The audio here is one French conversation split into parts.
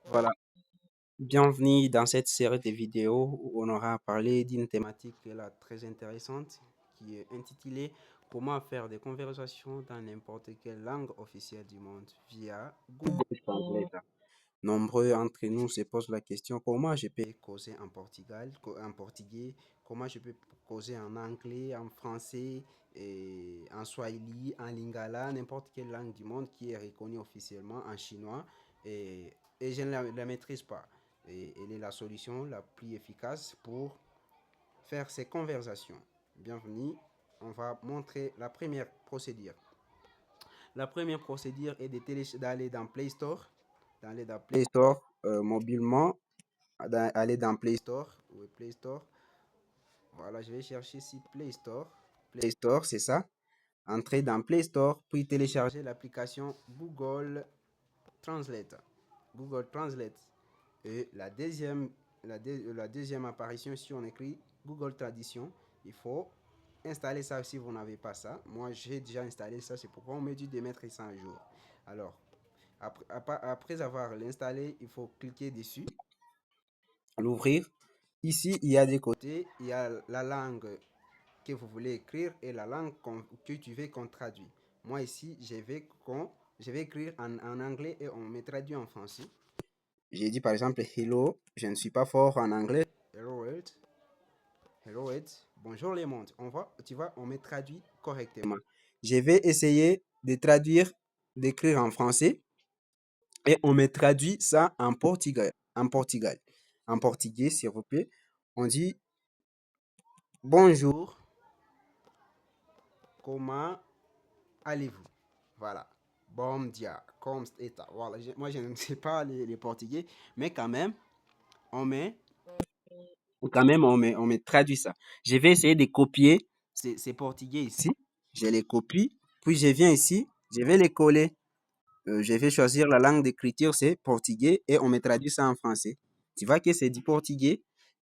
Voilà, bienvenue dans cette série de vidéos où on aura parlé d'une thématique qui est là très intéressante qui est intitulée Comment faire des conversations dans n'importe quelle langue officielle du monde via Google Translate. Nombreux entre nous se posent la question comment je peux causer en en portugais, comment je peux causer en anglais, en français, et en swahili, en lingala, n'importe quelle langue du monde qui est reconnue officiellement en chinois et, et je ne la maîtrise pas. Et elle est la solution la plus efficace pour faire ces conversations. Bienvenue, on va montrer la première procédure. La première procédure est d'aller dans Play Store, mobilement, aller dans Play Store, oui, Play Store. Voilà, je vais chercher ici Play Store. Play Store, c'est ça. Entrer dans Play Store, puis télécharger l'application Google Translate. Google Translate. Et la deuxième apparition, si on écrit Google Traduction, il faut installer ça si vous n'avez pas ça. Moi, j'ai déjà installé ça, c'est pourquoi on me dit de mettre ça un jour. Alors, après avoir l'installé, il faut cliquer dessus, l'ouvrir. Ici, il y a des côtés, il y a la langue que vous voulez écrire et la langue que tu veux qu'on traduise. Moi, ici, je vais écrire en anglais et on me traduit en français. J'ai dit par exemple hello, je ne suis pas fort en anglais. Hello world, hello world, bonjour les mondes. Tu vois, on me traduit correctement. Je vais essayer de traduire, d'écrire en français et on me traduit ça en portugais. En portugais, s'il vous plaît. On dit bonjour, comment allez-vous? Voilà. Bom dia, comme está. Voilà. Moi, je ne sais pas les portugais, mais on met, on me traduit ça. Je vais essayer de copier ces portugais ici. Je les copie, puis je viens ici, je vais les coller. Je vais choisir la langue d'écriture, c'est portugais, et on me traduit ça en français. Tu vois que c'est du portugais.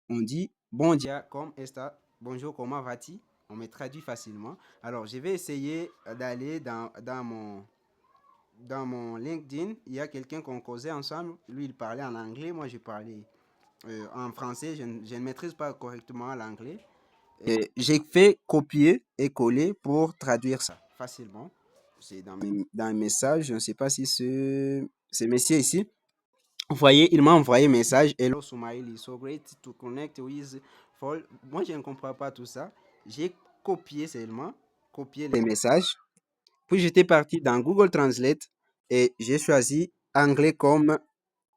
On dit bon dia, comme está, bonjour, comment vas-tu? On me traduit facilement. Alors, je vais essayer d'aller dans mon LinkedIn. Il y a quelqu'un qu'on causait ensemble. Lui, il parlait en anglais, moi, je parlais en français. Je ne maîtrise pas correctement l'anglais. J'ai fait copier et coller pour traduire ça facilement. C'est dans un message. Je ne sais pas si ce monsieur ici. Vous voyez, il m'a envoyé un message. Hello Soumaïli, so great to connect with Fall. Moi, je ne comprends pas tout ça. J'ai copié seulement, copié les messages. Puis j'étais parti dans Google Translate et j'ai choisi anglais comme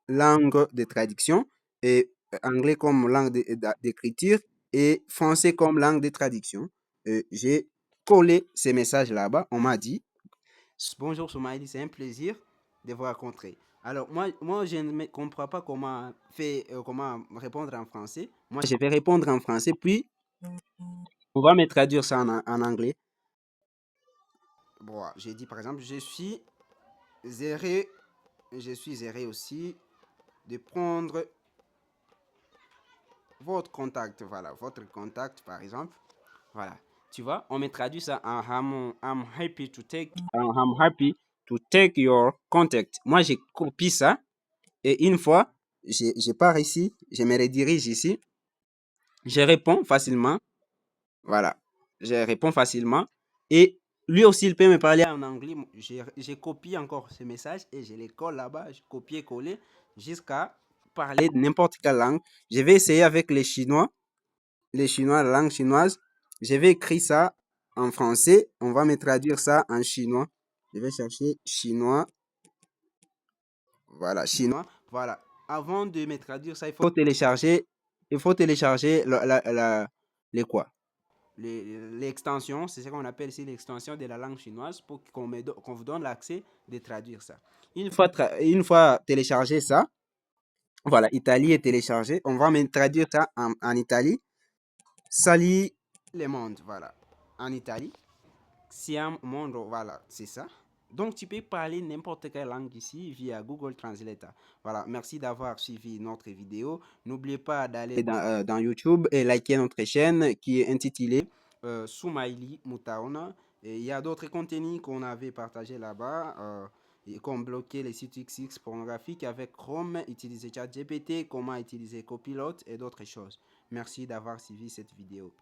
langue de traduction et anglais comme langue d'écriture et français comme langue de traduction. J'ai collé ces messages là-bas. On m'a dit bonjour Soumaïli, c'est un plaisir de vous rencontrer. Alors, moi je ne comprends pas comment répondre en français. Moi, je vais répondre en français, puis on va me traduire ça en anglais. Bon, j'ai dit par exemple, zéré, je suis zéré aussi de prendre votre contact. Voilà, votre contact par exemple. Voilà. Tu vois, on me traduit ça en I'm happy to take your contact. Moi, j'ai copié ça et une fois, je pars ici, je me redirige ici, je réponds facilement. Voilà. Je réponds facilement et lui aussi, il peut me parler en anglais. J'ai copié encore ce message et je les colle là-bas, je copie coller jusqu'à parler de n'importe quelle langue. Je vais essayer avec les Chinois, la langue chinoise. Je vais écrire ça en français. On va me traduire ça en chinois. Je vais chercher chinois. Voilà, chinois. Voilà. Avant de me traduire ça, il faut télécharger les quoi? L'extension, c'est ce qu'on appelle ici l'extension de la langue chinoise pour qu'on vous donne l'accès de traduire ça. Une fois téléchargé ça, voilà, Italie est téléchargé. On va me traduire ça en Italie. Salut le monde, voilà. En Italie. Siam Mondo, voilà, c'est ça. Donc, tu peux parler n'importe quelle langue ici via Google Translate. Voilà, merci d'avoir suivi notre vidéo. N'oubliez pas d'aller dans YouTube et liker notre chaîne qui est intitulée Soumaïli Moutaona. Et il y a d'autres contenus qu'on avait partagés là-bas. et comme bloquer les sites XX pornographiques avec Chrome, utiliser ChatGPT, comment utiliser Copilot et d'autres choses. Merci d'avoir suivi cette vidéo.